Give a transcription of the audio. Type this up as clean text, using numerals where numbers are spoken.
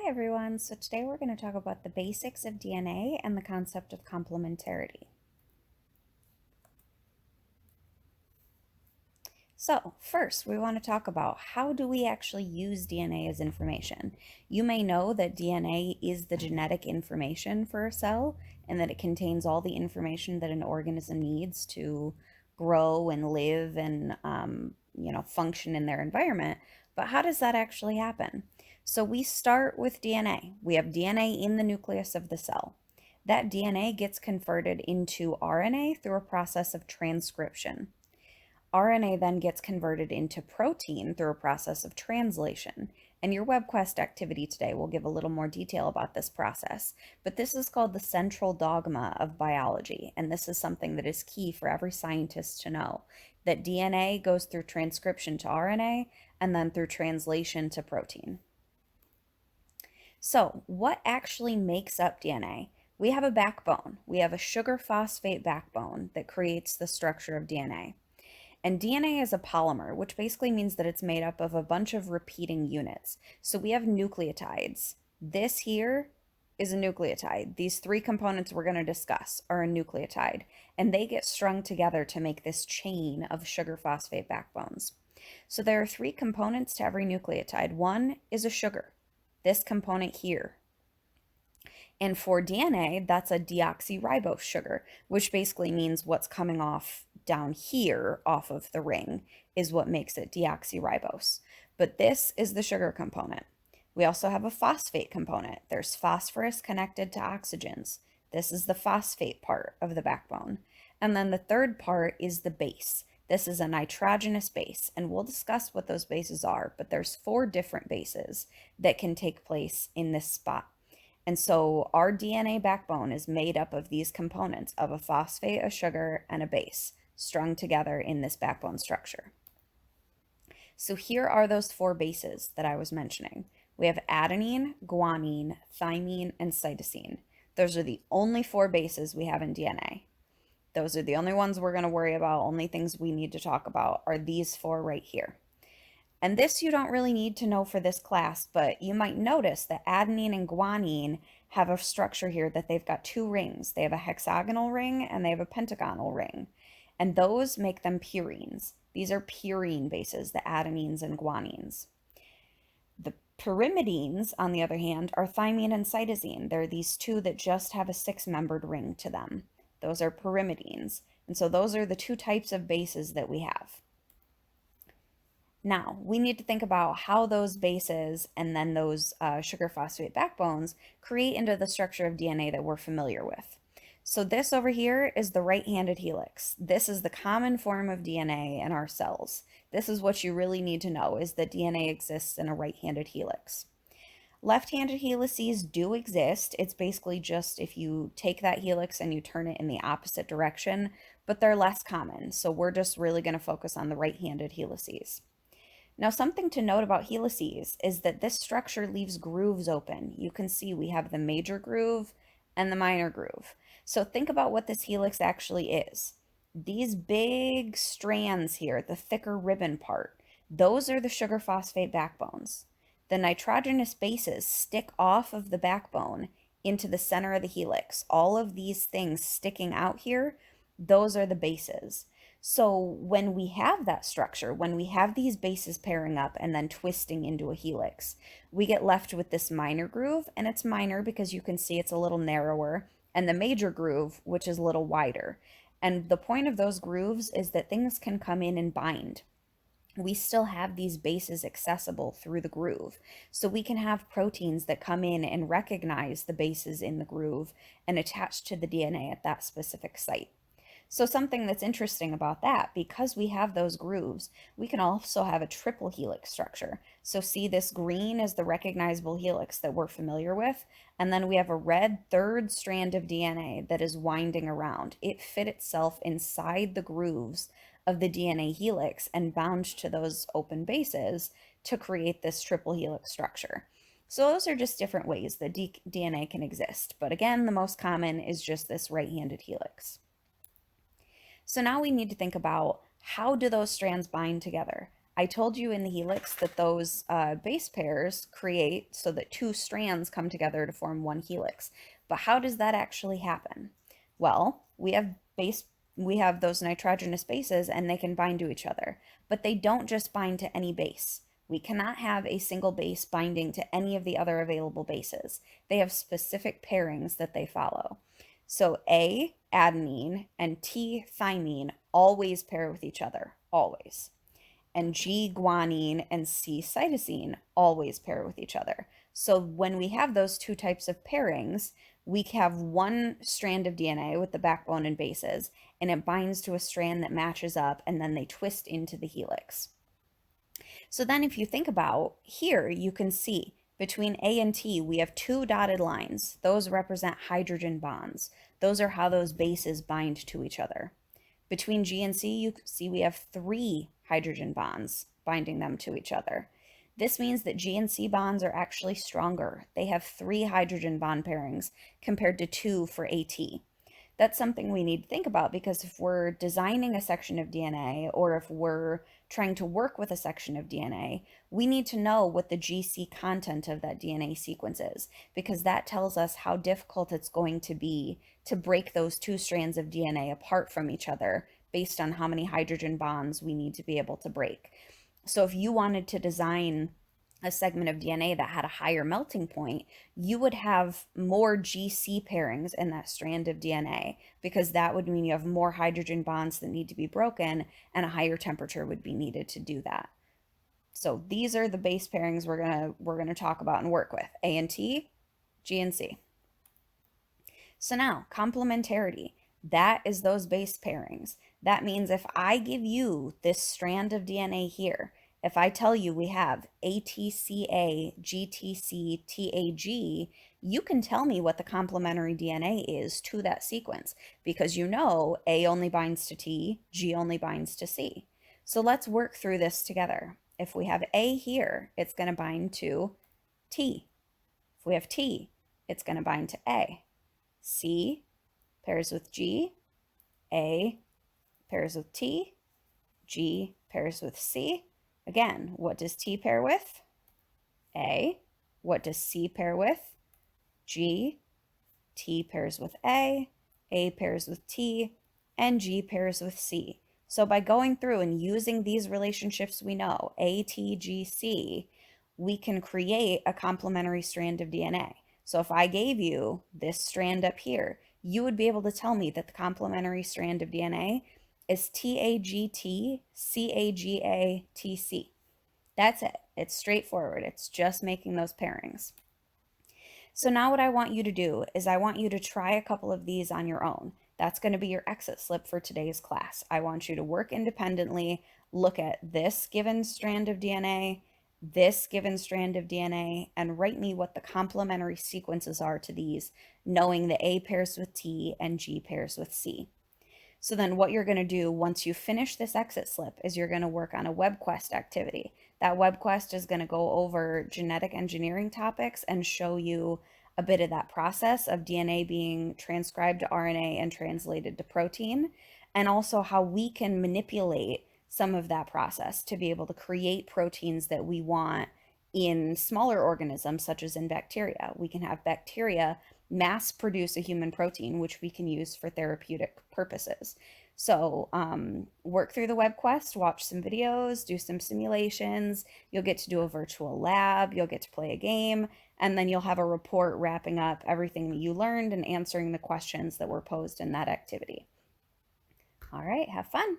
Hi everyone, so today we're going to talk about the basics of DNA and the concept of complementarity. So first we want to talk about how do we actually use DNA as information. You may know that DNA is the genetic information for a cell and that it contains all the information that an organism needs to grow and live and function in their environment. But how does that actually happen? So we start with DNA. We have DNA in the nucleus of the cell. That DNA gets converted into RNA through a process of transcription. RNA then gets converted into protein through a process of translation. And your WebQuest activity today will give a little more detail about this process. But this is called the central dogma of biology. And this is something that is key for every scientist to know, that DNA goes through transcription to RNA and then through translation to protein. So, what actually makes up DNA? We have a backbone. We have a sugar phosphate backbone that creates the structure of DNA. And DNA is a polymer, which basically means that it's made up of a bunch of repeating units. So we have nucleotides. This here is a nucleotide. These three components we're going to discuss are a nucleotide, and they get strung together to make this chain of sugar phosphate backbones. So there are three components to every nucleotide. One is a sugar, this component here. And for DNA, that's a deoxyribose sugar, which basically means what's coming off down here off of the ring is what makes it deoxyribose. But this is the sugar component. We also have a phosphate component. There's phosphorus connected to oxygens. This is the phosphate part of the backbone. And then the third part is the base. This is a nitrogenous base, and we'll discuss what those bases are, but there's 4 different bases that can take place in this spot. And so our DNA backbone is made up of these components of a phosphate, a sugar, and a base strung together in this backbone structure. So here are those 4 bases that I was mentioning. We have adenine, guanine, thymine, and cytosine. Those are the only 4 bases we have in DNA. Those are the only ones we're going to worry about. Only things we need to talk about are these 4 right here. And this you don't really need to know for this class, but you might notice that adenine and guanine have a structure here that they've got 2 rings. They have a hexagonal ring and they have a pentagonal ring. And those make them purines. These are purine bases, the adenines and guanines. The pyrimidines, on the other hand, are thymine and cytosine. They're these 2 that just have a 6-membered ring to them. Those are pyrimidines. And so those are the 2 types of bases that we have. Now, we need to think about how those bases and then those sugar phosphate backbones create into the structure of DNA that we're familiar with. So this over here is the right-handed helix. This is the common form of DNA in our cells. This is what you really need to know, is that DNA exists in a right-handed helix. Left-handed helices do exist. It's basically just if you take that helix and you turn it in the opposite direction, but they're less common. So we're just really going to focus on the right-handed helices. Now, something to note about helices is that this structure leaves grooves open. You can see we have the major groove and the minor groove. So think about what this helix actually is. These big strands here, the thicker ribbon part, those are the sugar phosphate backbones. The nitrogenous bases stick off of the backbone into the center of the helix. All of these things sticking out here, those are the bases. So when we have that structure, when we have these bases pairing up and then twisting into a helix, we get left with this minor groove, and it's minor because you can see it's a little narrower, and the major groove, which is a little wider. And the point of those grooves is that things can come in and bind. We still have these bases accessible through the groove. So we can have proteins that come in and recognize the bases in the groove and attach to the DNA at that specific site. So something that's interesting about that, because we have those grooves, we can also have a triple helix structure. So see, this green is the recognizable helix that we're familiar with, and then we have a red 3rd strand of DNA that is winding around. It fit itself inside the grooves of the DNA helix and bound to those open bases to create this triple helix structure. So those are just different ways that DNA can exist. But again, the most common is just this right-handed helix. So now we need to think about, how do those strands bind together? I told you in the helix that those base pairs create so that two strands come together to form one helix. But how does that actually happen? Well, we have those nitrogenous bases and they can bind to each other, but they don't just bind to any base. We cannot have a single base binding to any of the other available bases. They have specific pairings that they follow. So A, adenine, and T, thymine always pair with each other, always. And G, guanine, and C, cytosine always pair with each other. So when we have those two types of pairings, we have one strand of DNA with the backbone and bases, and it binds to a strand that matches up, and then they twist into the helix. So then if you think about here, you can see between A and T, we have two dotted lines. Those represent hydrogen bonds. Those are how those bases bind to each other. Between G and C, you see we have three hydrogen bonds binding them to each other. This means that G and C bonds are actually stronger. They have three hydrogen bond pairings compared to two for AT. That's something we need to think about, because if we're designing a section of DNA or if we're trying to work with a section of DNA, we need to know what the GC content of that DNA sequence is, because that tells us how difficult it's going to be to break those two strands of DNA apart from each other based on how many hydrogen bonds we need to be able to break. So if you wanted to design a segment of DNA that had a higher melting point, you would have more GC pairings in that strand of DNA, because that would mean you have more hydrogen bonds that need to be broken, and a higher temperature would be needed to do that. So these are the base pairings we're gonna talk about and work with: A and T, G and C. So now, complementarity, that is those base pairings. That means if I give you this strand of DNA here, if I tell you we have ATCA, GTC, TAG, you can tell me what the complementary DNA is to that sequence, because you know A only binds to T, G only binds to C. So let's work through this together. If we have A here, it's going to bind to T. If we have T, it's going to bind to A. C pairs with G, A pairs with T, G pairs with C. Again, what does T pair with? A. What does C pair with? G. T pairs with A pairs with T, and G pairs with C. So by going through and using these relationships we know, A, T, G, C, we can create a complementary strand of DNA. So if I gave you this strand up here, you would be able to tell me that the complementary strand of DNA is TAGT, CAGA, TC. That's it. It's straightforward. It's just making those pairings. So now what I want you to do is I want you to try a couple of these on your own. That's going to be your exit slip for today's class. I want you to work independently, look at this given strand of DNA, this given strand of DNA, and write me what the complementary sequences are to these, knowing that A pairs with T and G pairs with C. So then what you're going to do once you finish this exit slip is you're going to work on a web quest activity. That web quest is going to go over genetic engineering topics and show you a bit of that process of DNA being transcribed to RNA and translated to protein, and also how we can manipulate some of that process to be able to create proteins that we want in smaller organisms, such as in bacteria. We can have bacteria mass produce a human protein, which we can use for therapeutic purposes. So work through the web quest, watch some videos, do some simulations. You'll get to do a virtual lab, you'll get to play a game, and then you'll have a report wrapping up everything that you learned and answering the questions that were posed in that activity. All right, have fun.